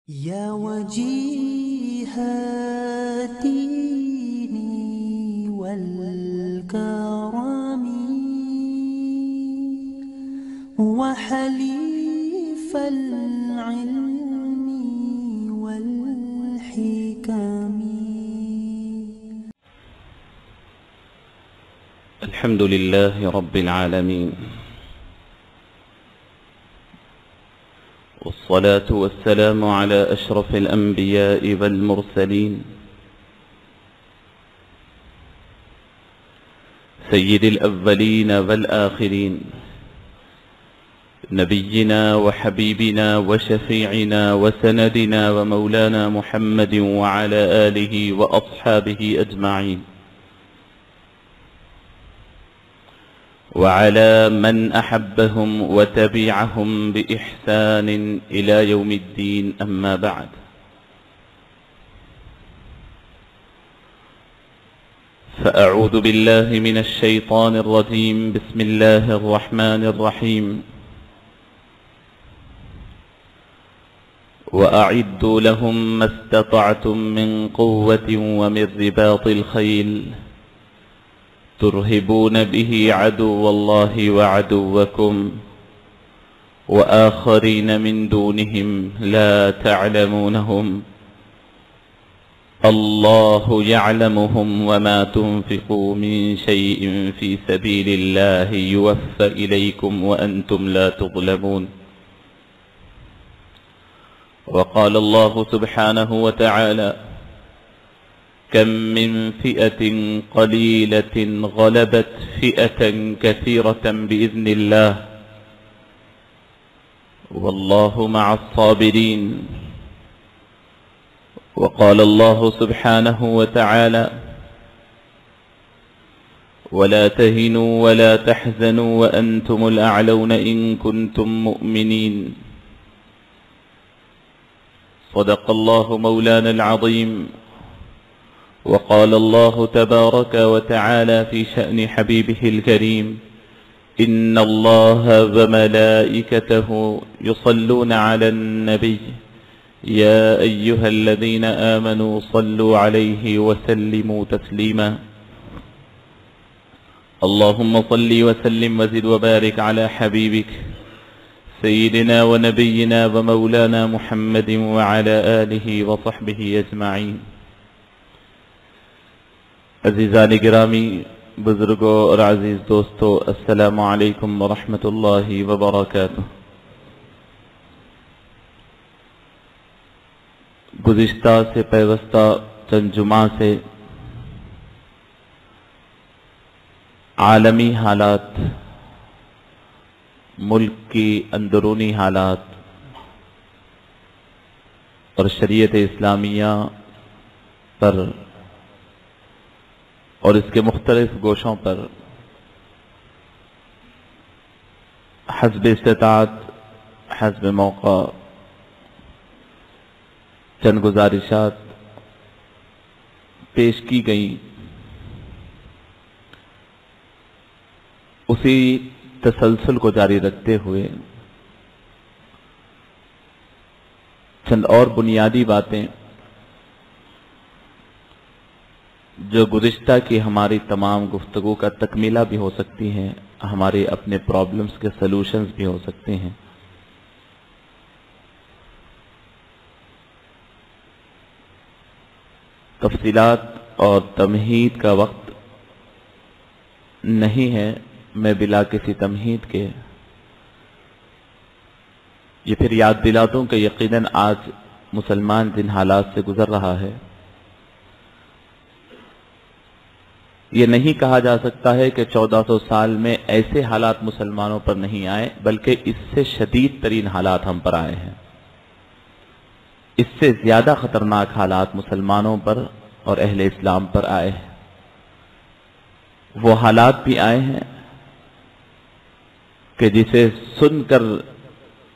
يا وجيه الدين والكرم وحليف العلم والحكم. الحمد لله رب العالمين، والصلاة والسلام على أشرف الأنبياء والمرسلين سيد الأولين والآخرين، نبينا وحبيبنا وشفيعنا وسندنا ومولانا محمد وعلى آله وأصحابه أجمعين، وعلى من أحبهم وتبعهم بإحسان إلى يوم الدين. أما بعد، فأعوذ بالله من الشيطان الرجيم. بسم الله الرحمن الرحيم. وأعدوا لهم ما استطعتم من قوة ومن رباط الخيل ترهبون به عدو الله وعدوكم وآخرين من دونهم لا تعلمونهم الله يعلمهم وما تنفقوا من شيء في سبيل الله يوفى إليكم وأنتم لا تظلمون. وقال الله سبحانه وتعالى: كم من فئة قليلة غلبت فئة كثيرة بإذن الله والله مع الصابرين. وقال الله سبحانه وتعالى: ولا تهنوا ولا تحزنوا وأنتم الأعلون إن كنتم مؤمنين. صدق الله مولانا العظيم. وقال الله تبارك وتعالى في شأن حبيبه الكريم: إن الله وملائكته يصلون على النبي يا أيها الذين آمنوا صلوا عليه وسلموا تسليما. اللهم صل وسلم وزد وبارك على حبيبك سيدنا ونبينا ومولانا محمد وعلى آله وصحبه أجمعين. عزیزان گرامی، بزرگوں اور عزیز دوستو، السلام علیکم ورحمۃ اللہ وبرکاتہ۔ گزشتہ سے پیوستہ چند جمعہ سے عالمی حالات، ملک کی اندرونی حالات اور شریعت اسلامیہ پر اور اس کے مختلف گوشوں پر حسب استطاعت، حسب موقع چند گزارشات پیش کی گئیں۔ اسی تسلسل کو جاری رکھتے ہوئے چند اور بنیادی باتیں جو گزشتہ کی ہماری تمام گفتگو کا تکمیلہ بھی ہو سکتی ہیں، ہمارے اپنے پرابلمز کے سلوشنز بھی ہو سکتے ہیں۔ تفصیلات اور تمہید کا وقت نہیں ہے، میں بلا کسی تمہید کے یہ پھر یاد دلا دوں کہ یقیناً آج مسلمان جن حالات سے گزر رہا ہے، یہ نہیں کہا جا سکتا ہے کہ 1400 سال میں ایسے حالات مسلمانوں پر نہیں آئے، بلکہ اس سے شدید ترین حالات ہم پر آئے ہیں۔ اس سے زیادہ خطرناک حالات مسلمانوں پر اور اہل اسلام پر آئے ہیں۔ وہ حالات بھی آئے ہیں کہ جسے سن کر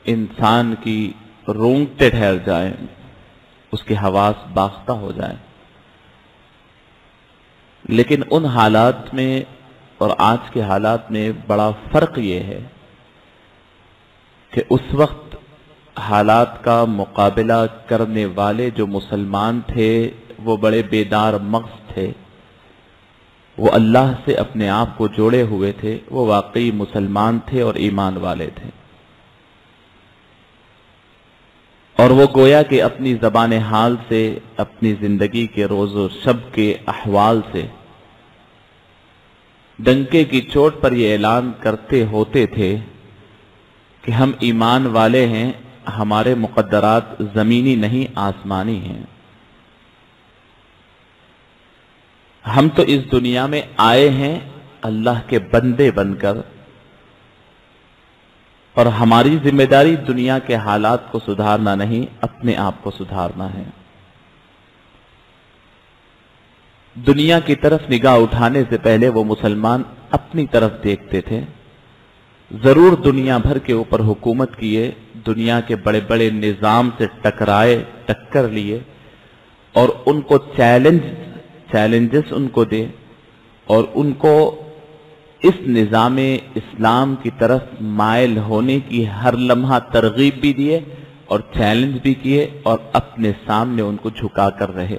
انسان کی رونگٹے ٹھہر جائیں، اس کے حواس باختہ ہو جائیں۔ لیکن ان حالات میں اور آج کے حالات میں بڑا فرق یہ ہے کہ اس وقت حالات کا مقابلہ کرنے والے جو مسلمان تھے وہ بڑے بیدار مغز تھے، وہ اللہ سے اپنے آپ کو جوڑے ہوئے تھے، وہ واقعی مسلمان تھے اور ایمان والے تھے، اور وہ گویا کہ اپنی زبان حال سے، اپنی زندگی کے روز و شب کے احوال سے ڈنکے کی چوٹ پر یہ اعلان کرتے ہوتے تھے کہ ہم ایمان والے ہیں، ہمارے مقدرات زمینی نہیں آسمانی ہیں، ہم تو اس دنیا میں آئے ہیں اللہ کے بندے بن کر، اور ہماری ذمہ داری دنیا کے حالات کو سدھارنا نہیں، اپنے آپ کو سدھارنا ہے۔ دنیا کی طرف نگاہ اٹھانے سے پہلے وہ مسلمان اپنی طرف دیکھتے تھے، ضرور دنیا بھر کے اوپر حکومت کیے، دنیا کے بڑے بڑے نظام سے ٹکرائے، ٹکر لیے، اور ان کو چیلنجز ان کو دے، اور ان کو اس نظام اسلام کی طرف مائل ہونے کی ہر لمحہ ترغیب بھی دیے اور چیلنج بھی کیے، اور اپنے سامنے ان کو جھکا کر رہے،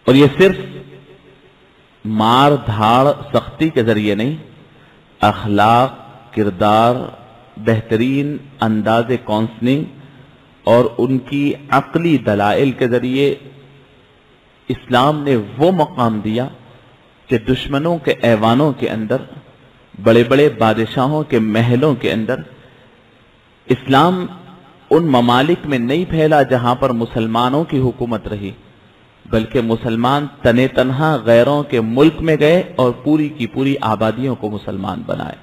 اور یہ صرف مار دھاڑ سختی کے ذریعے نہیں، اخلاق، کردار، بہترین انداز کونسلنگ اور ان کی عقلی دلائل کے ذریعے اسلام نے وہ مقام دیا کہ دشمنوں کے ایوانوں کے اندر، بڑے بڑے بادشاہوں کے محلوں کے اندر اسلام ان ممالک میں نہیں پھیلا جہاں پر مسلمانوں کی حکومت رہی، بلکہ مسلمان تنے تنہا غیروں کے ملک میں گئے اور پوری کی پوری آبادیوں کو مسلمان بنائے،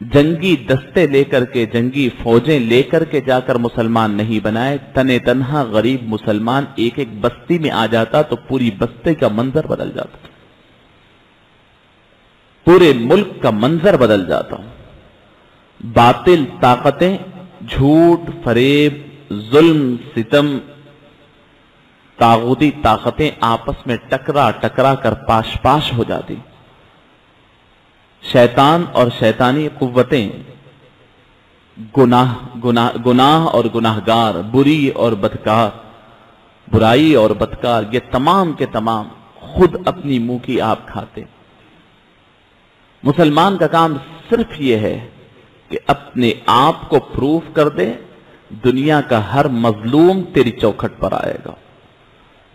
جنگی دستے لے کر کے، جنگی فوجیں لے کر کے جا کر مسلمان نہیں بنائے، تنے تنہا غریب مسلمان ایک ایک بستی میں آ جاتا تو پوری بستی کا منظر بدل جاتا، پورے ملک کا منظر بدل جاتا۔ باطل طاقتیں، جھوٹ، فریب، ظلم، ستم، طاغوتی طاقتیں آپس میں ٹکرا ٹکرا کر پاش پاش ہو جاتی، شیطان اور شیطانی قوتیں، گناہ اور گناہگار، بری اور بدکار، برائی اور بدکار، یہ تمام کے تمام خود اپنی منہ کی آپ کھاتے۔ مسلمان کا کام صرف یہ ہے کہ اپنے آپ کو پروف کر دے، دنیا کا ہر مظلوم تیری چوکھٹ پر آئے گا،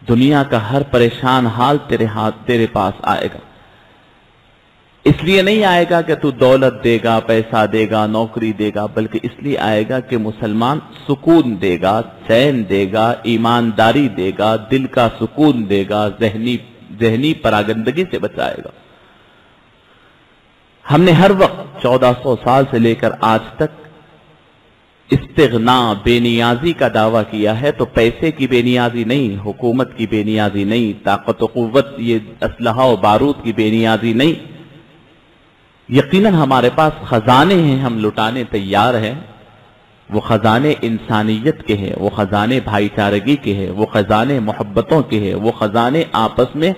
دنیا کا ہر پریشان حال تیرے پاس آئے گا، اس لیے نہیں آئے گا کہ تو دولت دے گا، پیسہ دے گا، نوکری دے گا، بلکہ اس لیے آئے گا کہ مسلمان سکون دے گا، چین دے گا، ایمانداری دے گا، دل کا سکون دے گا، ذہنی پراگندگی سے بچائے گا۔ ہم نے ہر وقت 1400 سال سے لے کر آج تک استغنا، بے نیازی کا دعویٰ کیا ہے، تو پیسے کی بے نیازی نہیں، حکومت کی بے نیازی نہیں، طاقت و قوت، یہ اسلحہ و بارود کی بے نیازی نہیں، یقیناً ہمارے پاس خزانے ہیں، ہم لٹانے تیار ہیں، وہ خزانے انسانیت کے ہیں، وہ خزانے بھائی چارگی کے ہیں، وہ خزانے محبتوں کے ہیں، وہ خزانے آپس میں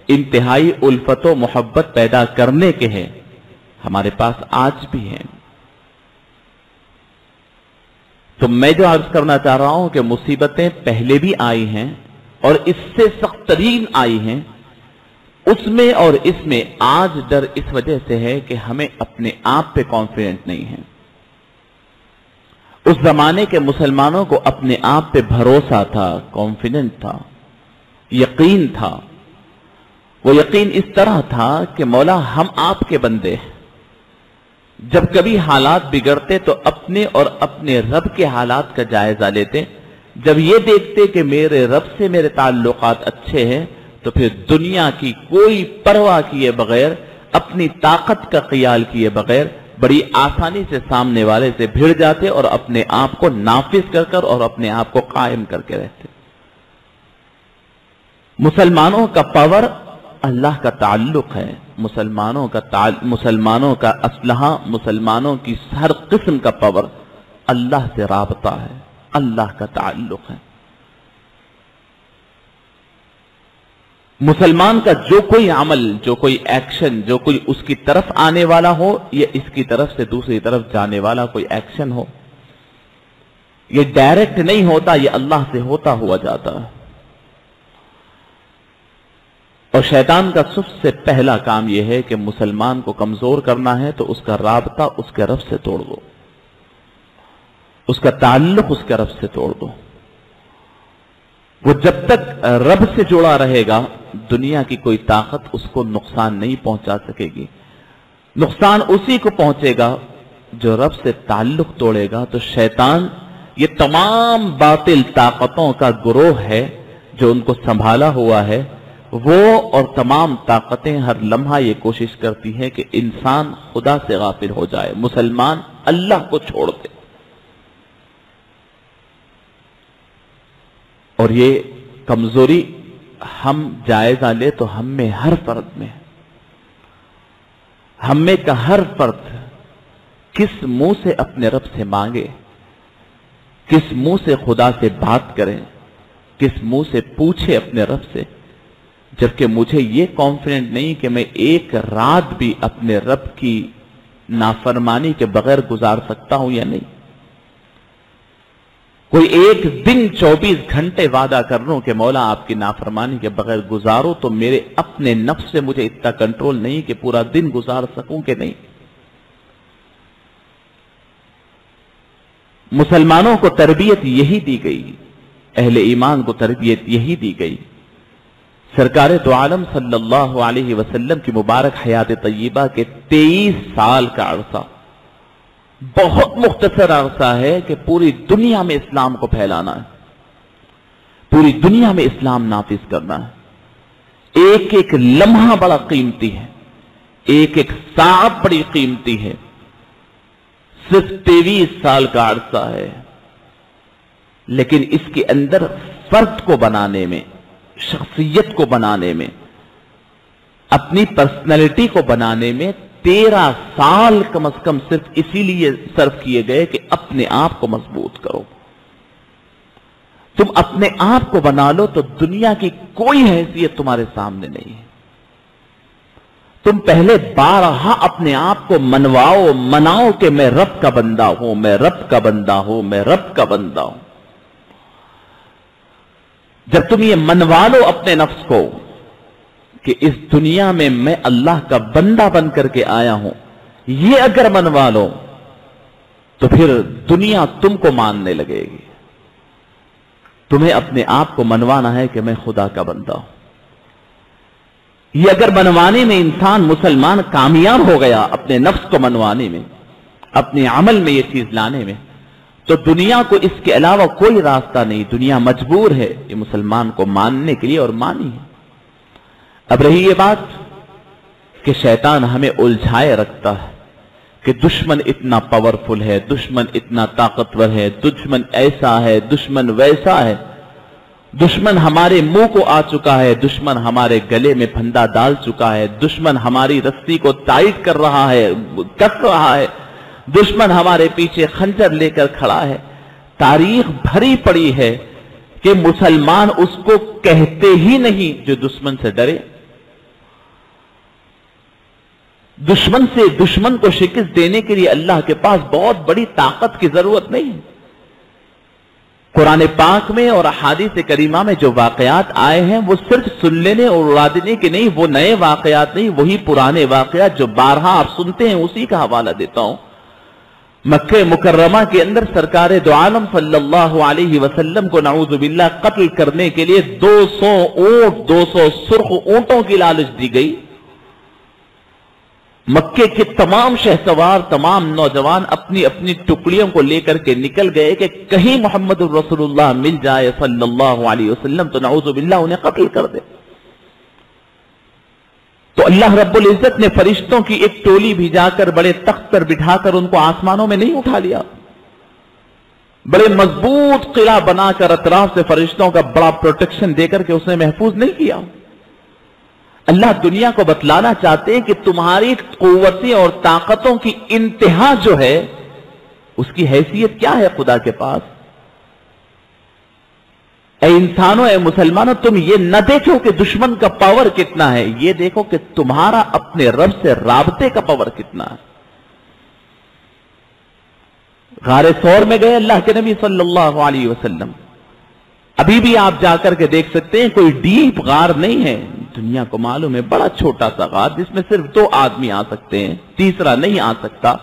انتہائی الفت و محبت پیدا کرنے کے ہیں، ہمارے پاس آج بھی ہیں۔ تو میں جو عرض کرنا چاہ رہا ہوں کہ مصیبتیں پہلے بھی آئی ہیں اور اس سے سخت ترین آئی ہیں، اس میں اور اس میں آج ڈر اس وجہ سے ہے کہ ہمیں اپنے آپ پہ کانفیڈنٹ نہیں ہے۔ اس زمانے کے مسلمانوں کو اپنے آپ پہ بھروسہ تھا، کانفیڈنٹ تھا، یقین تھا۔ وہ یقین اس طرح تھا کہ مولا ہم آپ کے بندے ہیں، جب کبھی حالات بگڑتے تو اپنے اور اپنے رب کے حالات کا جائزہ لیتے، جب یہ دیکھتے کہ میرے رب سے میرے تعلقات اچھے ہیں تو پھر دنیا کی کوئی پرواہ کیے بغیر، اپنی طاقت کا خیال کیے بغیر بڑی آسانی سے سامنے والے سے بھیڑ جاتے اور اپنے آپ کو نافذ کر کر اور اپنے آپ کو قائم کر کے رہتے۔ مسلمانوں کا پاور اللہ کا تعلق ہے، مسلمانوں کا اسلحہ، مسلمانوں کی ہر قسم کا پاور اللہ سے رابطہ ہے، اللہ کا تعلق ہے۔ مسلمان کا جو کوئی عمل، جو کوئی ایکشن، جو کوئی اس کی طرف آنے والا ہو یا اس کی طرف سے دوسری طرف جانے والا کوئی ایکشن ہو، یہ ڈائریکٹ نہیں ہوتا، یہ اللہ سے ہوتا ہوا جاتا ہے۔ اور شیطان کا سب سے پہلا کام یہ ہے کہ مسلمان کو کمزور کرنا ہے تو اس کا رابطہ اس کے رب سے توڑ دو، اس کا تعلق اس کے رب سے توڑ دو۔ وہ جب تک رب سے جڑا رہے گا دنیا کی کوئی طاقت اس کو نقصان نہیں پہنچا سکے گی۔ نقصان اسی کو پہنچے گا جو رب سے تعلق توڑے گا۔ تو شیطان یہ تمام باطل طاقتوں کا گروہ ہے جو ان کو سنبھالا ہوا ہے، وہ اور تمام طاقتیں ہر لمحہ یہ کوشش کرتی ہیں کہ انسان خدا سے غافل ہو جائے، مسلمان اللہ کو چھوڑ دے۔ اور یہ کمزوری ہم جائزہ لے تو ہم میں ہر فرد میں، ہم میں کا ہر فرد کس منہ سے اپنے رب سے مانگے، کس منہ سے خدا سے بات کرے، کس منہ سے پوچھے اپنے رب سے، جبکہ مجھے یہ کانفیڈنٹ نہیں کہ میں ایک رات بھی اپنے رب کی نافرمانی کے بغیر گزار سکتا ہوں یا نہیں۔ کوئی ایک دن 24 گھنٹے وعدہ کر لوں کہ مولا آپ کی نافرمانی کے بغیر گزارو تو میرے اپنے نفس سے مجھے اتنا کنٹرول نہیں کہ پورا دن گزار سکوں کہ نہیں۔ مسلمانوں کو تربیت یہی دی گئی، اہل ایمان کو تربیت یہی دی گئی۔ سرکار دو عالم صلی اللہ علیہ وسلم کی مبارک حیات طیبہ کے 23 سال کا عرصہ بہت مختصر عرصہ ہے کہ پوری دنیا میں اسلام کو پھیلانا ہے، پوری دنیا میں اسلام نافذ کرنا ہے۔ ایک ایک لمحہ بڑا قیمتی ہے، ایک ایک ساعت بڑی قیمتی ہے۔ صرف 23 سال کا عرصہ ہے، لیکن اس کے اندر فرد کو بنانے میں، شخصیت کو بنانے میں، اپنی پرسنالٹی کو بنانے میں 13 سال کم از کم صرف اسی لیے صرف کیے گئے کہ اپنے آپ کو مضبوط کرو۔ تم اپنے آپ کو بنا لو تو دنیا کی کوئی حیثیت تمہارے سامنے نہیں ہے۔ تم پہلے بارہا اپنے آپ کو مناؤ کہ میں رب کا بندہ ہوں، میں رب کا بندہ ہوں، میں رب کا بندہ ہوں۔ جب تم یہ منوا لو اپنے نفس کو کہ اس دنیا میں میں اللہ کا بندہ بن کر کے آیا ہوں، یہ اگر منوا لو تو پھر دنیا تم کو ماننے لگے گی۔ تمہیں اپنے آپ کو منوانا ہے کہ میں خدا کا بندہ ہوں۔ یہ اگر منوانے میں انسان مسلمان کامیاب ہو گیا، اپنے نفس کو منوانے میں، اپنے عمل میں یہ چیز لانے میں، تو دنیا کو اس کے علاوہ کوئی راستہ نہیں۔ دنیا مجبور ہے یہ مسلمان کو ماننے کے لیے، اور مانی ہے۔ اب رہی یہ بات کہ شیطان ہمیں الجھائے رکھتا ہے کہ دشمن اتنا پاورفل ہے، دشمن اتنا طاقتور ہے، دشمن ایسا ہے، دشمن ویسا ہے، دشمن ہمارے منہ کو آ چکا ہے، دشمن ہمارے گلے میں پھندا ڈال چکا ہے، دشمن ہماری رسی کو ٹائٹ کر رہا ہے، کس رہا ہے، دشمن ہمارے پیچھے خنجر لے کر کھڑا ہے۔ تاریخ بھری پڑی ہے کہ مسلمان اس کو کہتے ہی نہیں جو دشمن سے ڈرے۔ دشمن کو شکست دینے کے لیے اللہ کے پاس بہت بڑی طاقت کی ضرورت نہیں ہے۔ قرآن پاک میں اور احادیث کریمہ میں جو واقعات آئے ہیں وہ صرف سن لینے اور اڑا دینے کے نہیں، وہ نئے واقعات نہیں، وہی پرانے واقعات جو بارہا آپ سنتے ہیں اسی کا حوالہ دیتا ہوں۔ مکہ مکرمہ کے اندر سرکار دو عالم صلی اللہ علیہ وسلم کو نعوذ باللہ قتل کرنے کے لیے 200 سرخ اونٹوں کی لالچ دی گئی۔ مکے کے تمام شہسوار، تمام نوجوان اپنی اپنی ٹکڑیوں کو لے کر کے نکل گئے کہ کہیں محمد الرسول اللہ مل جائے صلی اللہ علیہ وسلم تو نعوذ باللہ انہیں قتل کر دے۔ تو اللہ رب العزت نے فرشتوں کی ایک ٹولی بھیجا کر بڑے تخت پر بٹھا کر ان کو آسمانوں میں نہیں اٹھا لیا، بڑے مضبوط قلعہ بنا کر اطراف سے فرشتوں کا بڑا پروٹیکشن دے کر کے اس نے محفوظ نہیں کیا۔ اللہ دنیا کو بتلانا چاہتے ہیں کہ تمہاری قوتیں اور طاقتوں کی انتہا جو ہے اس کی حیثیت کیا ہے خدا کے پاس۔ اے انسانوں، اے مسلمانوں، تم یہ نہ دیکھو کہ دشمن کا پاور کتنا ہے، یہ دیکھو کہ تمہارا اپنے رب سے رابطے کا پاور کتنا ہے۔ غار ثور میں گئے اللہ کے نبی صلی اللہ علیہ وسلم. ابھی بھی آپ جا کر کے دیکھ سکتے ہیں کوئی ڈیپ غار نہیں ہے. دنیا کو معلوم ہے بڑا چھوٹا سا غار جس میں صرف 2 آدمی آ سکتے ہیں, تیسرا نہیں آ سکتا.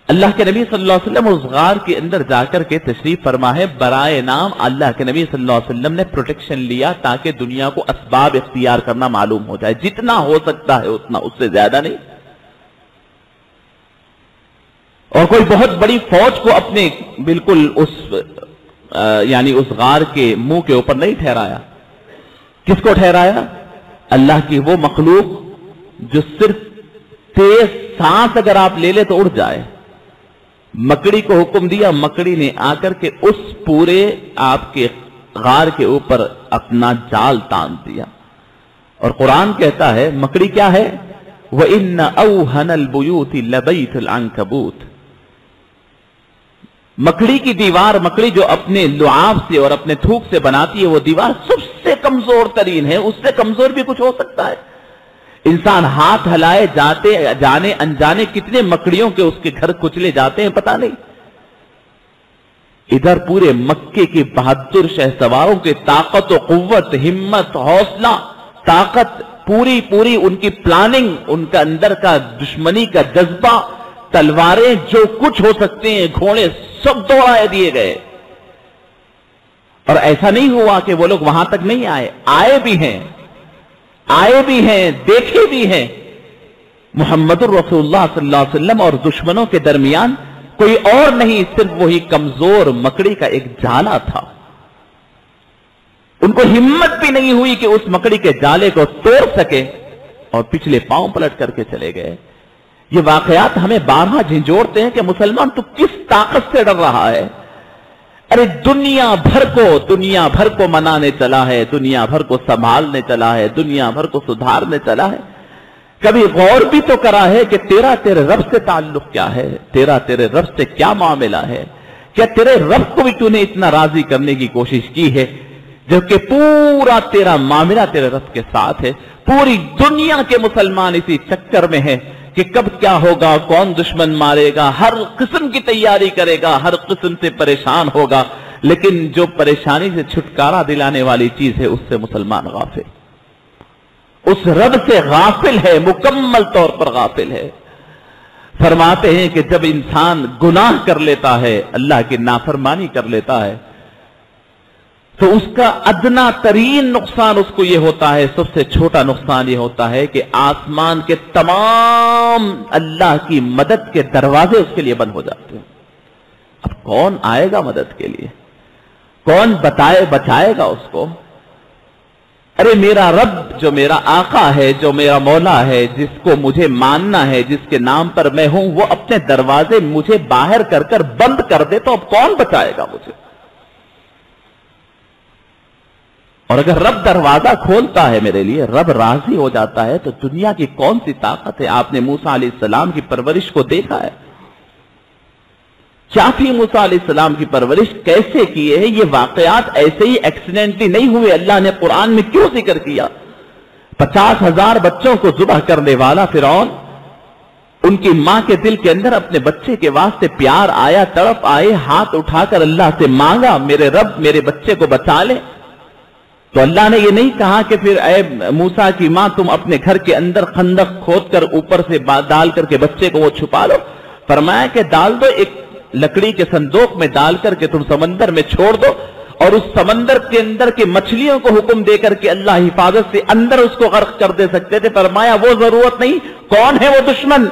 اللہ کے نبی صلی اللہ علیہ وسلم اس غار کے اندر جا کر کے تشریف فرما ہے. برائے نام اللہ کے نبی صلی اللہ علیہ وسلم نے پروٹیکشن لیا تاکہ دنیا کو اسباب اختیار کرنا معلوم ہو جائے, جتنا ہو سکتا ہے اتنا, اس سے زیادہ نہیں. اور کوئی بہت بڑی فوج کو اپنے بالکل یعنی اس غار کے منہ کے اوپر نہیں ٹھہرایا. کس کو ٹھہرایا؟ اللہ کی وہ مخلوق جو صرف تیز سانس اگر آپ لے لے تو اڑ جائے. مکڑی کو حکم دیا, مکڑی نے آ کر کے اس پورے آپ کے غار کے اوپر اپنا جال تان دیا. اور قرآن کہتا ہے مکڑی کیا ہے؟ وَإِنَّ أَوْهَنَ الْبُيُوتِ لَبَيْتُ الْعَنْكَبُوتِ. مکڑی کی دیوار, مکڑی جو اپنے لعاب سے اور اپنے تھوک سے بناتی ہے, وہ دیوار سب سے کمزور ترین ہے. اس سے کمزور بھی کچھ ہو سکتا ہے. انسان ہاتھ ہلائے جانے انجانے کتنے مکڑیوں کے اس کے گھر کچلے جاتے ہیں پتہ نہیں. ادھر پورے مکے کی بہادر شہسواروں کے طاقت و قوت, ہمت, حوصلہ, طاقت, پوری ان کی پلاننگ, ان کا اندر کا دشمنی کا جذبہ, تلواریں جو کچھ ہو سکتے ہیں, گھوڑے سب دوڑائے دیے گئے. اور ایسا نہیں ہوا کہ وہ لوگ وہاں تک نہیں آئے, آئے بھی ہیں, دیکھے بھی ہیں. محمد الرسول اللہ صلی اللہ علیہ وسلم اور دشمنوں کے درمیان کوئی اور نہیں, صرف وہی کمزور مکڑی کا ایک جالا تھا. ان کو ہمت بھی نہیں ہوئی کہ اس مکڑی کے جالے کو توڑ سکے, اور پچھلے پاؤں پلٹ کر کے چلے گئے. یہ واقعات ہمیں بارہا جھنجھوڑتے ہیں کہ مسلمان تو کس طاقت سے ڈر رہا ہے. ارے دنیا بھر کو منانے چلا ہے, دنیا بھر کو سنبھالنے چلا ہے, دنیا بھر کو سدھارنے چلا ہے. کبھی غور بھی تو کرا ہے کہ تیرے رب سے تعلق کیا ہے, تیرے رب سے کیا معاملہ ہے. کیا تیرے رب کو بھی تو نے اتنا راضی کرنے کی کوشش کی ہے جبکہ پورا تیرا معاملہ تیرے رب کے ساتھ ہے. پوری دنیا کے مسلمان اسی چکر میں ہے کہ کب کیا ہوگا, کون دشمن مارے گا, ہر قسم کی تیاری کرے گا, ہر قسم سے پریشان ہوگا. لیکن جو پریشانی سے چھٹکارا دلانے والی چیز ہے اس سے مسلمان غافل, اس رب سے غافل ہے, مکمل طور پر غافل ہے. فرماتے ہیں کہ جب انسان گناہ کر لیتا ہے, اللہ کی نافرمانی کر لیتا ہے, تو اس کا ادنا ترین نقصان اس کو یہ ہوتا ہے, سب سے چھوٹا نقصان یہ ہوتا ہے کہ آسمان کے تمام اللہ کی مدد کے دروازے اس کے لیے بند ہو جاتے ہیں. اب کون آئے گا مدد کے لیے, کون بچائے گا اس کو. ارے میرا رب جو میرا آقا ہے, جو میرا مولا ہے, جس کو مجھے ماننا ہے, جس کے نام پر میں ہوں, وہ اپنے دروازے مجھے باہر کر بند کر دے تو اب کون بچائے گا مجھے. اور اگر رب دروازہ کھولتا ہے میرے لیے, رب راضی ہو جاتا ہے, تو دنیا کی کون سی طاقت ہے. آپ نے موسیٰ علیہ السلام کی پرورش کو دیکھا ہے, کیا تھی موسیٰ علیہ السلام کی پرورش, کیسے کیے ہیں. یہ واقعات ایسے ہی ایکسیڈنٹلی نہیں ہوئے, اللہ نے قرآن میں کیوں ذکر کیا. 50,000 بچوں کو ذبح کرنے والا فرعون, ان کی ماں کے دل کے اندر اپنے بچے کے واسطے پیار آیا, تڑپ آئے, ہاتھ اٹھا کر اللہ سے مانگا, میرے رب میرے بچے کو بچا لے. تو اللہ نے یہ نہیں کہا کہ پھر اے موسیٰ کی ماں تم اپنے گھر کے اندر خندق کھود کر اوپر سے ڈال کر کے بچے کو وہ چھپا لو. فرمایا کہ ڈال دو, ایک لکڑی کے صندوق میں ڈال کر کے تم سمندر میں چھوڑ دو, اور اس سمندر کے اندر کے مچھلیوں کو حکم دے کر کے اللہ حفاظت سے اندر اس کو غرق کر دے سکتے تھے. فرمایا وہ ضرورت نہیں. کون ہے وہ دشمن؟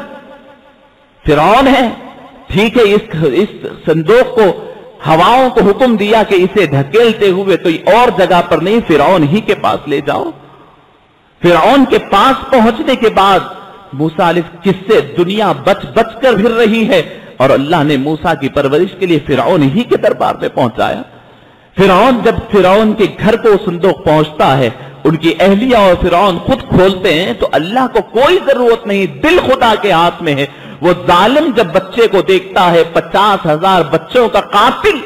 فرعون ہے. ٹھیک ہے, اس صندوق کو ہواؤں کو حکم دیا کہ اسے دھکیلتے ہوئے کوئی اور جگہ پر نہیں, فرعون ہی کے پاس لے جاؤ. فرعون کے پاس پہنچنے کے بعد موسیٰ علیہ کس سے دنیا بچ کر پھر رہی ہے, اور اللہ نے موسیٰ کی پرورش کے لیے فرعون ہی کے دربار میں پہنچایا. جب فرعون کے گھر کو صندوق پہنچتا ہے, ان کی اہلیہ اور فرعون خود کھولتے ہیں, تو اللہ کو کوئی ضرورت نہیں, دل خدا کے ہاتھ میں ہے. وہ ظالم جب بچے کو دیکھتا ہے, 50,000 بچوں کا قاتل,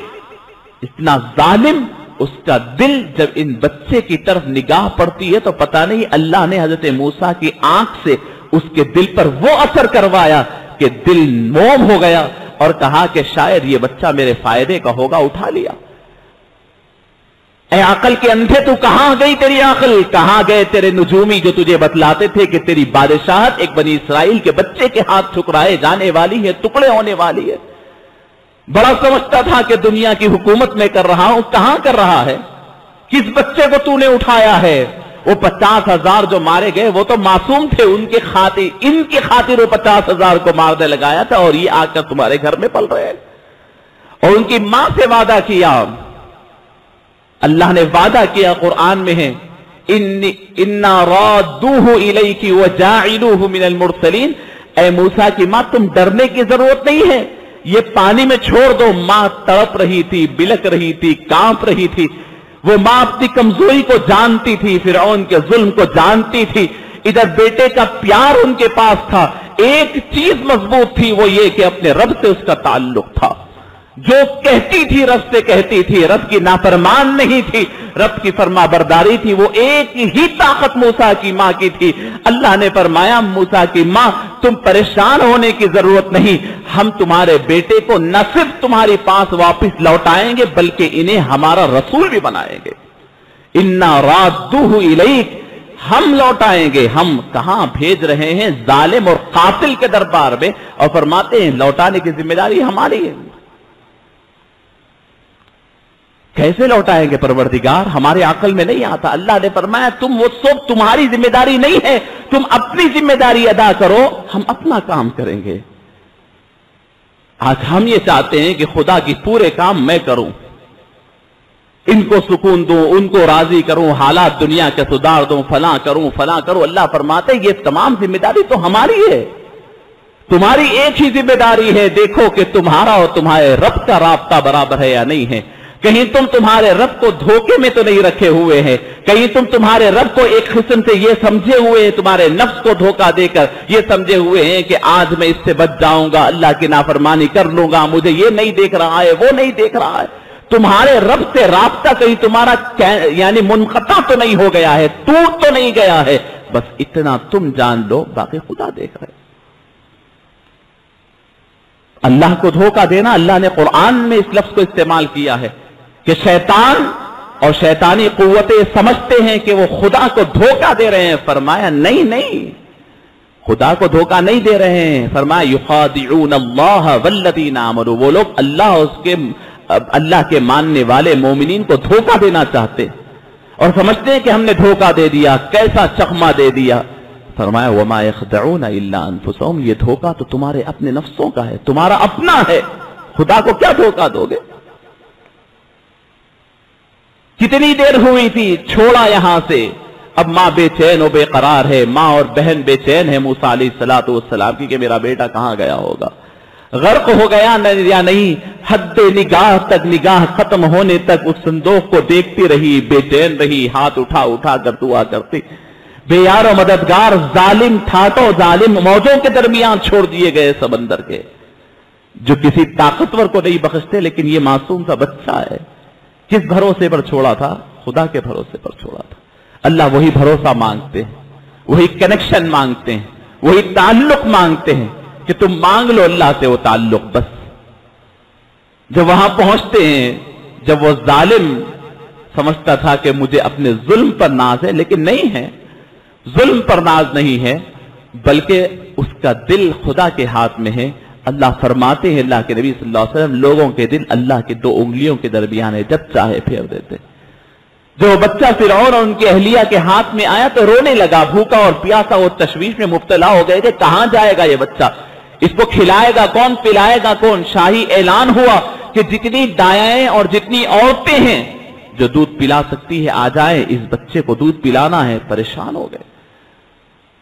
اتنا ظالم, اس کا دل جب ان بچے کی طرف نگاہ پڑتی ہے تو پتہ نہیں اللہ نے حضرت موسیٰ کی آنکھ سے اس کے دل پر وہ اثر کروایا کہ دل موم ہو گیا, اور کہا کہ شاید یہ بچہ میرے فائدے کا ہوگا، اٹھا لیا۔ اے عقل کے اندھے، تو کہاں گئی تیری عقل؟ کہاں گئے تیرے نجومی جو تجھے بتلاتے تھے کہ تیری بادشاہت ایک بنی اسرائیل کے بچے کے ہاتھ ٹھکرائے جانے والی ہے، ٹکڑے ہونے والی ہے؟ بڑا سمجھتا تھا کہ دنیا کی حکومت میں کر رہا ہوں، کہاں کر رہا ہے؟ کس بچے کو تو نے اٹھایا ہے؟ وہ 50,000 جو مارے گئے وہ تو معصوم تھے، ان کی خاطر وہ 50,000 کو مارنے لگایا تھا، اور یہ آ کر تمہارے گھر میں پل رہے ہیں۔ اور ان کی ماں سے وعدہ کیا، اللہ نے وعدہ کیا قرآن میں ہے، اِنَّا رَادُّوهُ إِلَيْكِ وَجَاعِلُوهُ مِنَ الْمُرْسَلِينَ۔ اے موسیٰ کی ماں، تم ڈرنے کی ضرورت نہیں ہے، یہ پانی میں چھوڑ دو۔ ماں تڑپ رہی تھی، بلک رہی تھی، کانپ رہی تھی، وہ ماں اپنی کمزوری کو جانتی تھی، فرعون کے ظلم کو جانتی تھی، ادھر بیٹے کا پیار ان کے پاس تھا۔ ایک چیز مضبوط تھی، وہ یہ کہ اپنے رب سے اس کا تعلق تھا، جو کہتی تھی رب سے کہتی تھی، رب کی نافرمان نہیں تھی، رب کی فرما برداری تھی۔ وہ ایک ہی طاقت موسیٰ کی ماں کی تھی۔ اللہ نے فرمایا، موسیٰ کی ماں تم پریشان ہونے کی ضرورت نہیں، ہم تمہارے بیٹے کو نہ صرف تمہارے پاس واپس لوٹائیں گے بلکہ انہیں ہمارا رسول بھی بنائیں گے۔ اِنَّا رَادُّوهُ إِلَيْكَ، ہم لوٹائیں گے۔ ہم کہاں بھیج رہے ہیں؟ ظالم اور قاتل کے دربار میں، اور فرماتے ہیں لوٹانے کی ذمہ داری ہماری ہے۔ کیسے لوٹائیں گے پروردگار؟ ہمارے عقل میں نہیں آتا۔ اللہ نے فرمایا تم وہ سب تمہاری ذمہ داری نہیں ہے، تم اپنی ذمہ داری ادا کرو، ہم اپنا کام کریں گے۔ آج ہم یہ چاہتے ہیں کہ خدا کی پورے کام میں کروں، ان کو سکون دوں، ان کو راضی کروں، حالات دنیا کے سدھار دوں، فلاں کروں۔ اللہ فرماتے یہ تمام ذمہ داری تو ہماری ہے، تمہاری ایک ہی ذمہ داری ہے، دیکھو کہ تمہارا اور تمہارے رب کا رابطہ برابر ہے یا نہیں ہے۔ کہیں تم تمہارے رب کو دھوکے میں تو نہیں رکھے ہوئے ہیں، کہیں تم تمہارے رب کو ایک قسم سے یہ سمجھے ہوئے ہیں، تمہارے نفس کو دھوکہ دے کر یہ سمجھے ہوئے ہیں کہ آج میں اس سے بچ جاؤں گا، اللہ کی نافرمانی کر لوں گا، مجھے یہ نہیں دیکھ رہا ہے، وہ نہیں دیکھ رہا ہے۔ تمہارے رب سے رابطہ کہیں تمہارا یعنی منقطع تو نہیں ہو گیا ہے، ٹوٹ تو نہیں گیا ہے، بس اتنا تم جان لو، باقی خدا دیکھ رہے۔ اللہ کو دھوکہ دینا، اللہ نے قرآن میں اس لفظ کو استعمال کیا ہے کہ شیطان اور شیطانی قوتیں سمجھتے ہیں کہ وہ خدا کو دھوکہ دے رہے ہیں۔ فرمایا نہیں، خدا کو دھوکہ نہیں دے رہے ہیں۔ فرمایا یخادعون اللہ والذین آمنوا، وہ لوگ اللہ کے ماننے والے مومنین کو دھوکہ دینا چاہتے اور سمجھتے ہیں کہ ہم نے دھوکہ دے دیا، کیسا چخمہ دے دیا۔ فرمایا وما یخدعون الا انفسهم، یہ دھوکہ تو تمہارے اپنے نفسوں کا ہے، تمہارا اپنا ہے، خدا کو کیا دھوکہ دو گے؟ کتنی دیر ہوئی تھی، چھوڑا یہاں سے، اب ماں بے چین و بے قرار ہے، ماں اور بہن بے چین ہے موسیٰ علیہ السلام کی کہ میرا بیٹا کہاں گیا ہوگا، غرق ہو گیا یا نہیں۔ حد نگاہ تک، نگاہ ختم ہونے تک اس صندوق کو دیکھتی رہی، بے چین رہی، ہاتھ اٹھا کر دعا کرتی۔ بے یار و مددگار ظالم ٹھاٹوں، ظالم موجوں کے درمیان چھوڑ دیے گئے سمندر کے، جو کسی طاقتور کو نہیں بخشتے، لیکن یہ معصوم سا بچہ ہے۔ کس بھروسے پر چھوڑا تھا؟ خدا کے بھروسے پر چھوڑا تھا۔ اللہ وہی بھروسہ مانگتے ہیں، وہی کنیکشن مانگتے ہیں، وہی تعلق مانگتے ہیں کہ تم مانگ لو اللہ سے وہ تعلق بس۔ جب وہاں پہنچتے ہیں، جب وہ ظالم سمجھتا تھا کہ مجھے اپنے ظلم پر ناز ہے، لیکن نہیں ہے، ظلم پر ناز نہیں ہے، بلکہ اس کا دل خدا کے ہاتھ میں ہے۔ اللہ فرماتے ہیں، اللہ کے نبی صلی اللہ علیہ وسلم، لوگوں کے دل اللہ کی 2 انگلیوں کے درمیان ہے، جب چاہے پھیر دیتے۔ جو بچہ فرعون اور ان کی اہلیہ کے ہاتھ میں آیا تو رونے لگا، بھوکا اور پیاسا، وہ تشویش میں مبتلا ہو گئے کہ کہاں جائے گا یہ بچہ، اس کو کھلائے گا کون، پلائے گا کون؟ شاہی اعلان ہوا کہ جتنی دایائیں اور جتنی عورتیں ہیں جو دودھ پلا سکتی ہے آ جائے، اس بچے کو دودھ پلانا ہے۔ پریشان ہو گئے،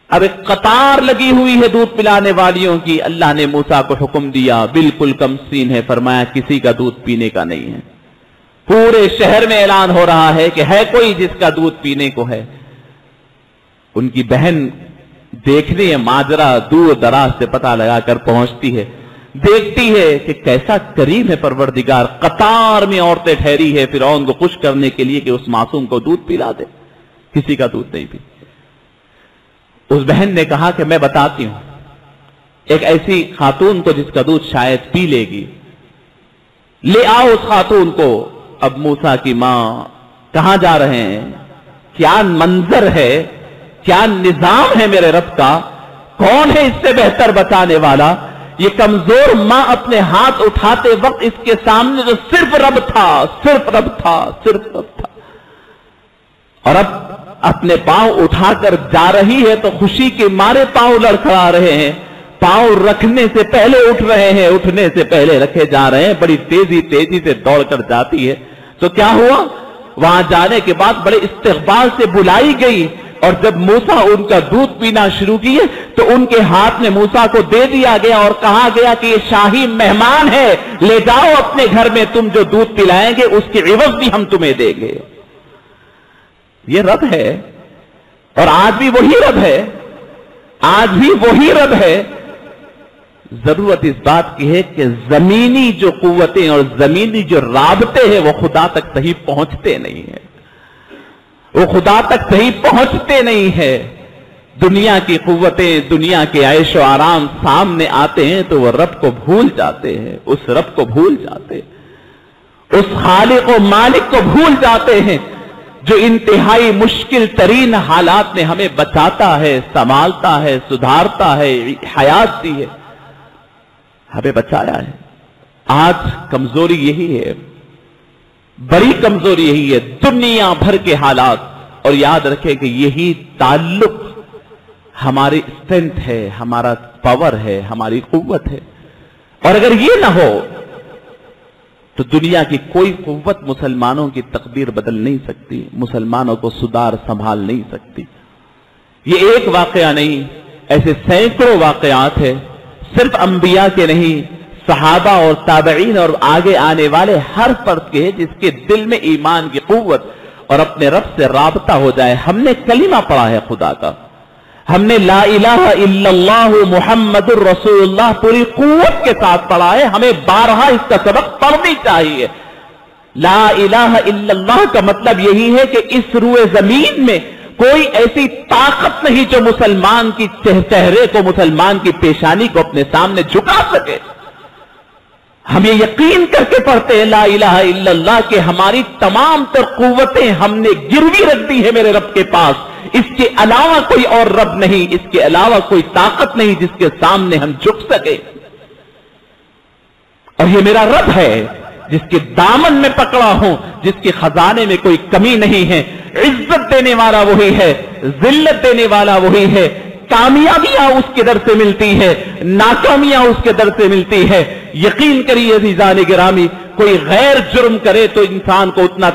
اب ایک قطار لگی ہوئی ہے دودھ پلانے والیوں کی۔ اللہ نے موسیٰ کو حکم دیا، بالکل کم سین ہے، فرمایا کسی کا دودھ پینے کا نہیں ہے۔ پورے شہر میں اعلان ہو رہا ہے کہ ہے کوئی جس کا دودھ پینے کو ہے۔ ان کی بہن دیکھنے ماجرا دور دراز سے پتہ لگا کر پہنچتی ہے، دیکھتی ہے کہ کیسا کریم ہے پروردگار، قطار میں عورتیں ٹھہری ہے فرعون کو خوش کرنے کے لیے کہ اس معصوم کو دودھ پلا دے، کسی کا دودھ نہیں پی۔ اس بہن نے کہا کہ میں بتاتی ہوں، ایک ایسی خاتون کو جس کا دودھ شاید پی لے گی، لے آؤ اس خاتون کو۔ اب موسیٰ کی ماں کہاں جا رہے ہیں؟ کیا منظر ہے، کیا نظام ہے میرے رب کا، کون ہے اس سے بہتر بچانے والا؟ یہ کمزور ماں اپنے ہاتھ اٹھاتے وقت اس کے سامنے جو صرف رب تھا، صرف رب تھا، صرف رب تھا، اور اب اپنے پاؤں اٹھا کر جا رہی ہے تو خوشی کے مارے پاؤں لڑکھڑا رہے ہیں، پاؤں رکھنے سے پہلے اٹھ رہے ہیں، اٹھنے سے پہلے رکھے جا رہے ہیں، بڑی تیزی سے دوڑ کر جاتی ہے۔ تو کیا ہوا؟ وہاں جانے کے بعد بڑے استقبال سے بلائی گئی، اور جب موسیٰ ان کا دودھ پینا شروع کیے تو ان کے ہاتھ میں موسیٰ کو دے دیا گیا اور کہا گیا کہ یہ شاہی مہمان ہے، لے جاؤ اپنے گھر میں، تم جو دودھ پلائیں گے اس کی عوض بھی ہم تمہیں دیں گے۔ یہ رب ہے، اور آج بھی وہی رب ہے، آج بھی وہی رب ہے۔ ضرورت اس بات کی ہے کہ زمینی جو قوتیں اور زمینی جو رابطے ہیں وہ خدا تک صحیح پہنچتے نہیں ہیں، وہ خدا تک صحیح پہنچتے نہیں ہیں۔ دنیا کی قوتیں، دنیا کے عیش و آرام سامنے آتے ہیں تو وہ رب کو بھول جاتے ہیں، اس رب کو بھول جاتے ہیں، اس خالق و مالک کو بھول جاتے ہیں جو انتہائی مشکل ترین حالات میں ہمیں بچاتا ہے، سنبھالتا ہے، سدھارتا ہے، حیات دی ہے، ہمیں بچایا ہے۔ آج کمزوری یہی ہے، بڑی کمزوری یہی ہے، دنیا بھر کے حالات، اور یاد رکھیں کہ یہی تعلق ہماری اسٹرینتھ ہے، ہمارا پاور ہے، ہماری قوت ہے، اور اگر یہ نہ ہو تو دنیا کی کوئی قوت مسلمانوں کی تقدیر بدل نہیں سکتی، مسلمانوں کو سدھار سنبھال نہیں سکتی۔ یہ ایک واقعہ نہیں، ایسے سینکڑوں واقعات ہیں، صرف انبیاء کے نہیں، صحابہ اور تابعین اور آگے آنے والے ہر فرد کے جس کے دل میں ایمان کی قوت اور اپنے رب سے رابطہ ہو جائے۔ ہم نے کلمہ پڑھا ہے خدا کا، ہم نے لا الہ الا اللہ محمد الرسول اللہ پوری قوت کے ساتھ پڑھا ہے، ہمیں بارہا اس کا سبق پڑھنی چاہیے۔ لا الہ الا اللہ کا مطلب یہی ہے کہ اس روئے زمین میں کوئی ایسی طاقت نہیں جو مسلمان کی چہرے کو، مسلمان کی پیشانی کو اپنے سامنے جھکا سکے۔ ہم یہ یقین کر کے پڑھتے ہیں لا الہ الا اللہ کہ ہماری تمام تر قوتیں ہم نے گروی رکھ دی ہے میرے رب کے پاس، اس کے علاوہ کوئی اور رب نہیں، اس کے علاوہ کوئی طاقت نہیں جس کے سامنے ہم جھک سکے، اور یہ میرا رب ہے جس کے دامن میں پکڑا ہوں، جس کے خزانے میں کوئی کمی نہیں ہے۔ عزت دینے والا وہی ہے، ذلت دینے والا وہی ہے، کامیابیاں اس کے در سے ملتی ہے، ناکامیاں اس کے در سے ملتی ہے۔ یقین کریے عزیزان گرامی، کوئی غیر جرم کرے تو انسان کو اتنا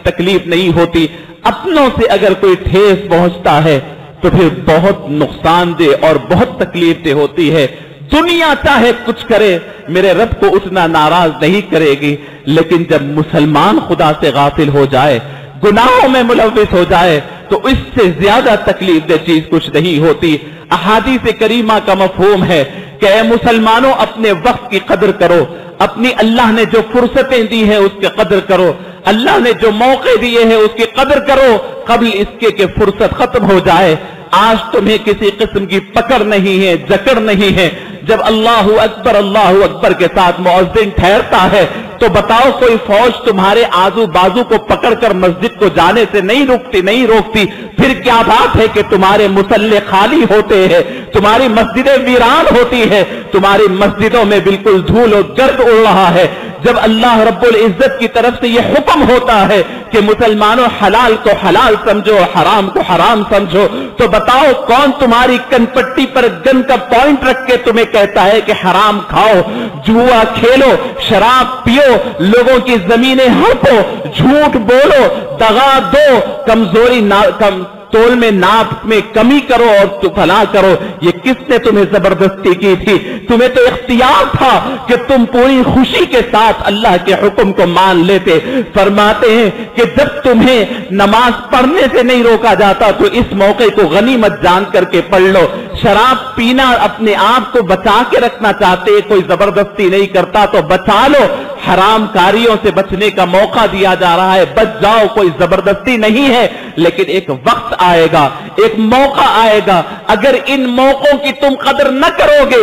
تکلیف نہیں ہوتی، اپنوں سے اگر کوئی ٹھیس پہنچتا ہے تو پھر بہت نقصان دہ اور بہت تکلیف دہ ہوتی ہے۔ دنیا چاہے کچھ کرے میرے رب کو اتنا ناراض نہیں کرے گی، لیکن جب مسلمان خدا سے غافل ہو جائے، گناہوں میں ملوث ہو جائے، تو اس سے زیادہ تکلیف دہ چیز کچھ نہیں ہوتی۔ احادیث کریمہ کا مفہوم ہے کہ اے مسلمانوں اپنے وقت کی قدر کرو، اپنی اللہ نے جو فرصتیں دی ہیں اس کی قدر کرو، اللہ نے جو موقع دیے ہیں اس کی قدر کرو، قبل اس کے کہ فرصت ختم ہو جائے۔ آج تمہیں کسی قسم کی پکڑ نہیں ہے، جکڑ نہیں ہے۔ جب اللہ اکبر کے ساتھ مؤذن ٹھہرتا ہے تو بتاؤ کوئی فوج تمہارے آزو بازو کو پکڑ کر مسجد کو جانے سے نہیں روکتی، پھر کیا بات ہے کہ تمہارے مصلے خالی ہوتے ہیں، تمہاری مسجدیں ویران ہوتی ہے، تمہاری مسجدوں میں بالکل دھول و گرد اڑ رہا ہے۔ جب اللہ رب العزت کی طرف سے یہ حکم ہوتا ہے کہ مسلمانوں حلال کو حلال سمجھو، حرام کو حرام سمجھو، تو بتاؤ کون تمہاری کن پٹی پر گن کا پوائنٹ رکھ کے تمہیں کہتا ہے کہ حرام کھاؤ، جوا کھیلو، شراب پیو، لوگوں کی زمینیں ہڑپو، جھوٹ بولو، دغا دو، کمزوری تول میں ناپ میں کمی کرو اور تو فلاں کرو۔ یہ کس نے تمہیں زبردستی کی تھی؟ تمہیں تو اختیار تھا کہ تم پوری خوشی کے ساتھ اللہ کے حکم کو مان لیتے۔ فرماتے ہیں کہ جب تمہیں نماز پڑھنے سے نہیں روکا جاتا تو اس موقع کو غنیمت جان کر کے پڑھ لو۔ شراب پینا اپنے آپ کو بچا کے رکھنا چاہتے، کوئی زبردستی نہیں کرتا تو بچا لو۔ حرام کاریوں سے بچنے کا موقع دیا جا رہا ہے، بچ جاؤ، کوئی زبردستی نہیں ہے، لیکن ایک وقت آئے گا، ایک موقع آئے گا، اگر ان موقعوں کی تم قدر نہ کرو گے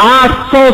800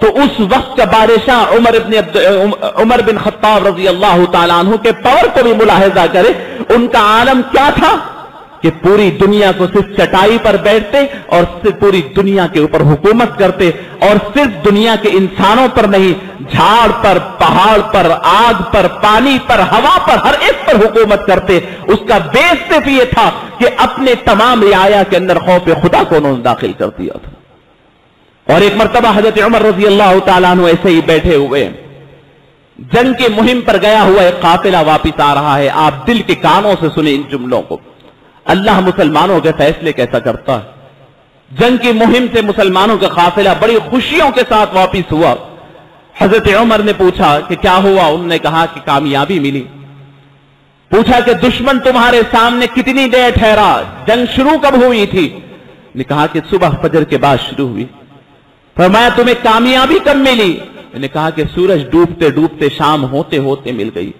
تو اس وقت کا بادشاہ عمر بن خطاب رضی اللہ تعالیٰ عنہ کے پاور کو بھی ملاحظہ کرے. ان کا عالم کیا تھا کہ پوری دنیا کو صرف چٹائی پر بیٹھتے اور صرف پوری دنیا کے اوپر حکومت کرتے, اور صرف دنیا کے انسانوں پر نہیں, جھاڑ پر, پہاڑ پر, آگ پر, پانی پر, ہوا پر, ہر ایک پر حکومت کرتے. اس کا بیس صرف یہ تھا کہ اپنے تمام رعایا کے اندر خوف خدا کو انہوں نے داخل کر دیا تھا. اور ایک مرتبہ حضرت عمر رضی اللہ تعالیٰ عنہ ایسے ہی بیٹھے ہوئے, جنگ کی مہم پر گیا ہوا ایک قافلہ واپس آ رہا ہے. آپ دل کے کانوں سے سنیں ان جملوں کو. اللہ مسلمانوں کے فیصلے کیسا کرتا ہے. جنگ کی مہم سے مسلمانوں کا قافلہ بڑی خوشیوں کے ساتھ واپس ہوا. حضرت عمر نے پوچھا کہ کیا ہوا؟ انہوں نے کہا کہ کامیابی ملی. پوچھا کہ دشمن تمہارے سامنے کتنی دیر ٹھہرا؟ جنگ شروع کب ہوئی تھی؟ نے کہا کہ صبح فجر کے بعد شروع ہوئی. فرمایا تمہیں کامیابی کب ملی؟ نے کہا کہ سورج ڈوبتے ڈوبتے شام ہوتے ہوتے مل گئی.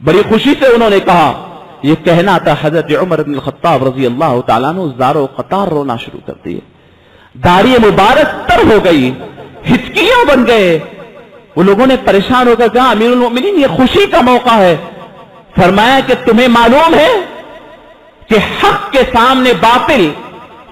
بڑی خوشی سے انہوں نے کہا. یہ کہنا تھا حضرت عمر بن الخطاب رضی اللہ تعالیٰ عنہ زارو قطار رونا شروع کر دیے. داڑھی مبارک تر ہو گئی, ہچکیاں بن گئے. وہ لوگوں نے پریشان ہو کر کہا امیر المؤمنین یہ خوشی کا موقع ہے. فرمایا کہ تمہیں معلوم ہے کہ حق کے سامنے باطل,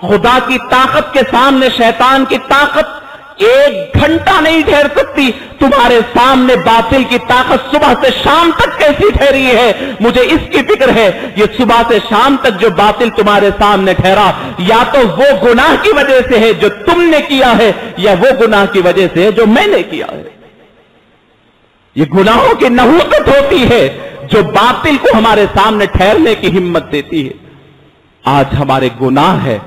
خدا کی طاقت کے سامنے شیطان کی طاقت ایک گھنٹہ نہیں ٹھہر سکتی. تمہارے سامنے باطل کی طاقت صبح سے شام تک کیسی ٹھہری ہے؟ مجھے اس کی فکر ہے. یہ صبح سے شام تک جو باطل تمہارے سامنے ٹھہرا, یا تو وہ گناہ کی وجہ سے ہے جو تم نے کیا ہے, یا وہ گناہ کی وجہ سے ہے جو میں نے کیا ہے. یہ گناہوں کی نحوست ہوتی ہے جو باطل کو ہمارے سامنے ٹھہرنے کی ہمت دیتی ہے. آج ہمارے گناہ ہے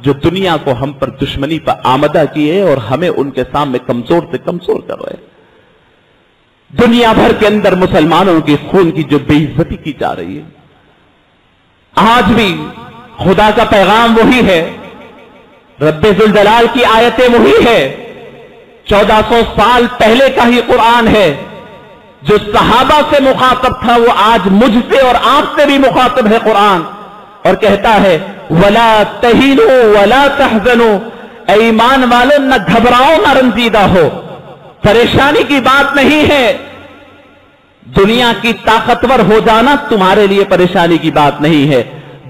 جو دنیا کو ہم پر دشمنی پر آمدہ کیے اور ہمیں ان کے سامنے کمزور سے کمزور کر رہے. دنیا بھر کے اندر مسلمانوں کی خون کی جو بے عزتی کی جا رہی ہے, آج بھی خدا کا پیغام وہی ہے, رب ذوالجلال کی آیتیں وہی ہے, 1400 سال پہلے کا ہی قرآن ہے. جو صحابہ سے مخاطب تھا وہ آج مجھ سے اور آپ سے بھی مخاطب ہے قرآن, اور کہتا ہے وَلَا تَهِنُوا وَلَا تَحْزَنُوا, اے ایمان والو نہ گھبراؤ نہ رنجیدہ ہو. پریشانی کی بات نہیں ہے. دنیا کی طاقتور ہو جانا تمہارے لیے پریشانی کی بات نہیں ہے.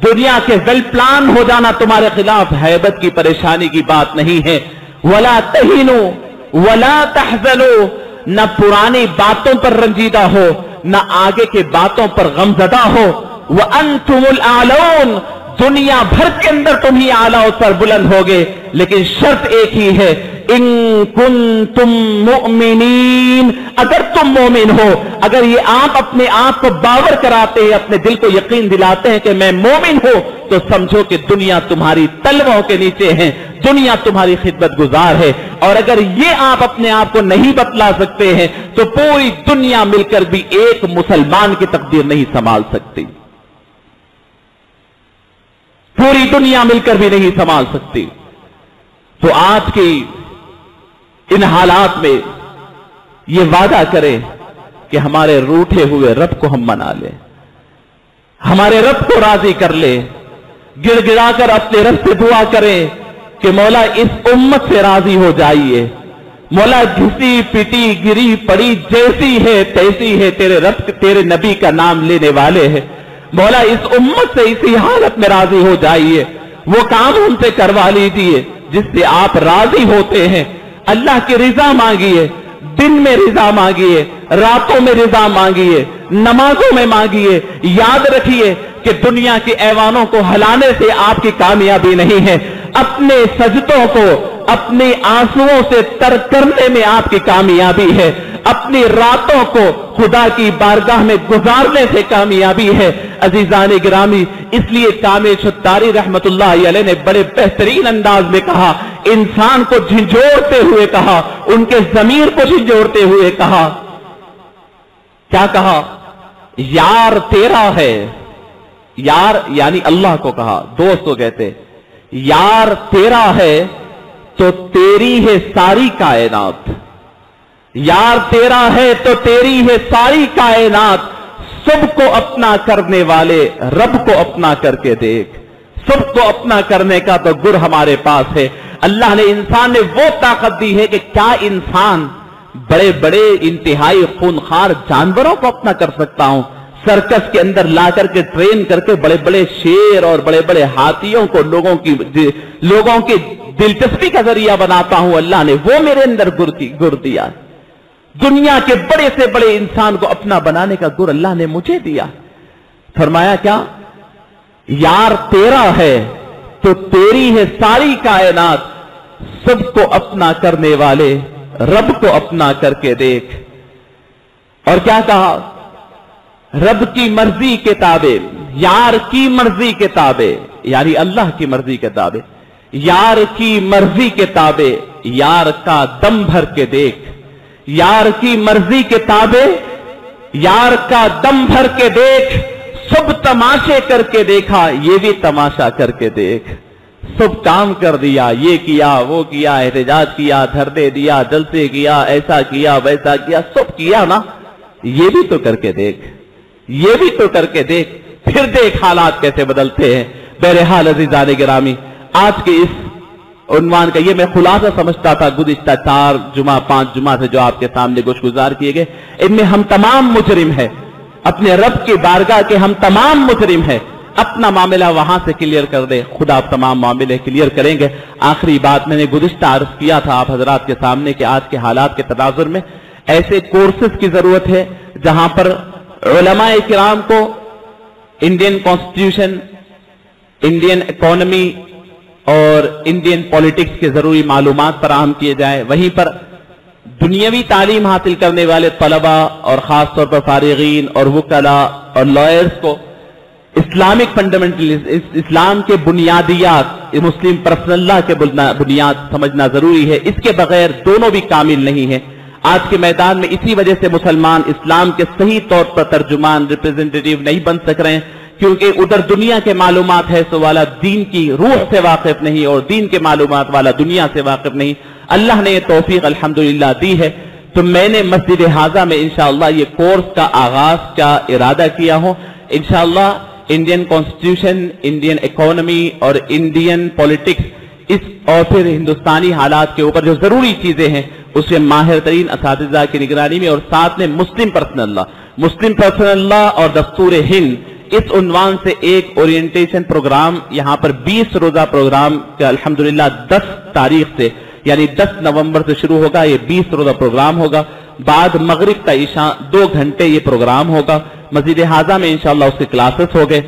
دنیا کے ویل پلان ہو جانا تمہارے خلاف ہیبت کی پریشانی کی بات نہیں ہے. وَلَا تَهِنُوا وَلَا تَحْزَنُوا, نہ پرانی باتوں پر رنجیدہ ہو, نہ آگے کے باتوں پر غمزدہ ہو. وَأَنْتُمُ الْأَعْلَوْنَ, دنیا بھر کے اندر تم ہی اعلیٰ و سر بلند ہوگے, لیکن شرط ایک ہی ہے, ان کنتم مؤمنین, اگر تم مومن ہو. اگر یہ آپ اپنے آپ کو باور کراتے ہیں, اپنے دل کو یقین دلاتے ہیں کہ میں مومن ہوں, تو سمجھو کہ دنیا تمہاری تلووں کے نیچے ہے, دنیا تمہاری خدمت گزار ہے. اور اگر یہ آپ اپنے آپ کو نہیں بتلا سکتے ہیں تو پوری دنیا مل کر بھی ایک مسلمان کی تقدیر نہیں سنبھال سکتی. پوری دنیا مل کر بھی نہیں سنبھال سکتی. تو آج کی ان حالات میں یہ وعدہ کریں کہ ہمارے روٹھے ہوئے رب کو ہم منا لیں, ہمارے رب کو راضی کر لیں, گڑ گڑا کر اپنے رب سے دعا کریں کہ مولا اس امت سے راضی ہو جائیے. مولا گھسی پٹی گری پڑی جیسی ہے تیسی ہے, تیرے رب تیرے نبی کا نام لینے والے ہیں. مولا اس امت سے اسی حالت میں راضی ہو جائیے. وہ کام ہم سے کروا لیجیے جس سے آپ راضی ہوتے ہیں. اللہ کی رضا مانگیے, دن میں رضا مانگیے, راتوں میں رضا مانگیے, نمازوں میں مانگیے. یاد رکھیے کہ دنیا کے ایوانوں کو ہلانے سے آپ کی کامیابی نہیں ہے, اپنے سجدوں کو اپنے آنسوؤں سے تر کرنے میں آپ کی کامیابی ہے, اپنی راتوں کو خدا کی بارگاہ میں گزارنے سے کامیابی ہے. عزیزان گرامی, اس لیے کامل شتاری رحمت اللہ علیہ نے بڑے بہترین انداز میں کہا, انسان کو جھنجھوڑتے ہوئے کہا, ان کے ضمیر کو جھنجھوڑتے ہوئے کہا. کیا کہا؟ یار تیرا ہے. یار یعنی اللہ کو کہا, دوست کو کہتے, یار تیرا ہے تو تیری ہے ساری کائنات. یار تیرا ہے تو تیری ہے ساری کائنات. سب کو اپنا کرنے والے رب کو اپنا کر کے دیکھ. سب کو اپنا کرنے کا تو گر ہمارے پاس ہے. اللہ نے انسان میں وہ طاقت دی ہے کہ کیا انسان بڑے بڑے انتہائی خونخوار جانوروں کو اپنا کر سکتا ہوں، سرکس کے اندر لا کر کے ٹرین کر کے بڑے بڑے شیر اور بڑے بڑے ہاتھیوں کو لوگوں کی دلچسپی کا ذریعہ بناتا ہوں، اللہ نے وہ میرے اندر گر دیا۔ دنیا کے بڑے سے بڑے انسان کو اپنا بنانے کا گر اللہ نے مجھے دیا۔ فرمایا کیا؟ یار تیرا ہے تو تیری ہے ساری کائنات، سب کو اپنا کرنے والے رب کو اپنا کر کے دیکھ۔ اور کیا کہا؟ رب کی مرضی کے تابع، یار کی مرضی کے تابع، یعنی اللہ کی مرضی کے تابع، یار کی مرضی کے تابع، یار کا دم بھر کے دیکھ، یار کی مرضی کے تابع، یار کا دم بھر کے دیکھ، سب تماشے کر کے دیکھا، یہ بھی تماشا کر کے دیکھ، سب کام کر دیا، یہ کیا وہ کیا، احتجاج کیا، دھرنے دیا، جلسے کیا، ایسا کیا ویسا کیا، سب کیا نا، یہ بھی تو کر کے دیکھ، یہ بھی تو کر کے دیکھ، پھر دیکھ حالات کیسے بدلتے ہیں۔ بہرحال عزیزان گرامی، آج کے اس عنوان کا یہ میں خلاصہ سمجھتا تھا گزشتہ 4 جمعہ 5 جمعہ سے جو آپ کے سامنے گوش گزار کیے گئے، ان میں ہم تمام مجرم ہیں، اپنے رب کی بارگاہ کے ہم تمام مجرم ہیں، اپنا معاملہ وہاں سے کلیئر کر دے، خدا تمام معاملے کلیئر کریں گے۔ آخری بات میں نے گزشتہ عرض کیا تھا آپ حضرات کے سامنے کہ آج کے حالات کے تناظر میں ایسے کورسز کی ضرورت ہے جہاں پر علماء کرام کو انڈین کانسٹیٹیوشن، انڈین اکانومی اور انڈین پولیٹکس کے ضروری معلومات فراہم کیے جائیں، وہیں پر دنیاوی تعلیم حاصل کرنے والے طلباء اور خاص طور پر فارغین اور وکلاء اور لائرز کو اسلامک فنڈامنٹل، اسلام کے بنیادیات، مسلم پرسنل لا کے بنیاد سمجھنا ضروری ہے۔ اس کے بغیر دونوں بھی کامل نہیں ہے۔ آج کے میدان میں اسی وجہ سے مسلمان اسلام کے صحیح طور پر ترجمان، ریپریزنٹیٹیو نہیں بن سک رہے ہیں، کیونکہ ادھر دنیا کے معلومات ہے سو والا دین کی روح سے واقف نہیں، اور دین کے معلومات والا دنیا سے واقف نہیں۔ اللہ نے یہ توفیق الحمدللہ دی ہے، تو میں نے مسجد حاضہ میں انشاءاللہ یہ کورس کا آغاز کا ارادہ کیا ہوں۔ انشاءاللہ انڈین کانسٹیٹیوشن، انڈین اکانومی اور انڈین پولیٹکس، اس اور پھر ہندوستانی حالات کے اوپر جو ضروری چیزیں ہیں اس میں ماہر ترین اساتذہ کی نگرانی میں، اور ساتھ میں مسلم پرسنل لا اور دستور ہند، اس عنوان سے ایک اورینٹیشن پروگرام یہاں پر 20 روزہ پروگرام کا الحمدللہ 10 تاریخ سے یعنی 10 نومبر سے شروع ہوگا۔ یہ 20 روزہ پروگرام ہوگا، بعد مغرب کا عشاء 2 گھنٹے یہ پروگرام ہوگا۔ مسجد حاضہ میں انشاءاللہ اس کے کلاسز ہو گئے۔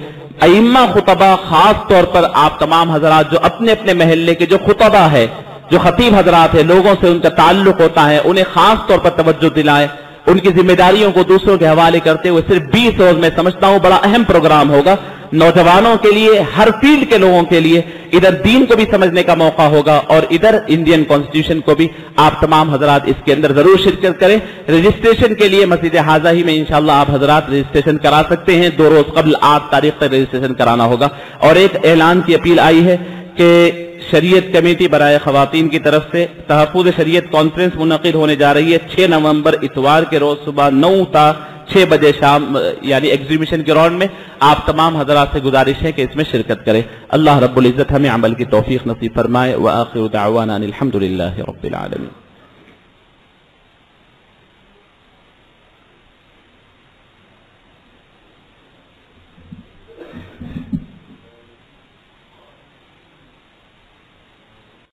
ائمہ خطبہ، خاص طور پر آپ تمام حضرات جو اپنے اپنے محلے کے جو خطبہ ہے، جو خطیب حضرات ہیں، لوگوں سے ان کا تعلق ہوتا ہے، انہیں خاص طور پر توجہ دلائیں، ان کی ذمہ داریوں کو دوسروں کے حوالے کرتے ہوئے صرف 20 روز میں سمجھتا ہوں بڑا اہم پروگرام ہوگا نوجوانوں کے لیے، ہر فیلڈ کے لوگوں کے لیے۔ ادھر دین کو بھی سمجھنے کا موقع ہوگا اور ادھر انڈین کانسٹیٹیوشن کو بھی آپ تمام حضرات اس کے اندر ضرور شرکت کریں۔ رجسٹریشن کے لیے مسجد حاضہ ہی میں انشاءاللہ آپ حضرات رجسٹریشن کرا سکتے ہیں، 2 روز قبل 8 تاریخ تک رجسٹریشن کرانا ہوگا۔ اور ایک اعلان کی اپیل آئی ہے کہ شریعت کمیٹی برائے خواتین کی طرف سے تحفظ شریعت کانفرنس منعقد ہونے جا رہی ہے 6 نومبر اتوار کے روز صبح 9 تا 6 بجے شام، یعنی ایگزیبیشن گراؤنڈ میں۔ آپ تمام حضرات سے گزارش ہے کہ اس میں شرکت کریں۔ اللہ رب العزت ہمیں عمل کی توفیق نصیب فرمائے۔ وآخر دعوانا الحمدللہ رب العالمین۔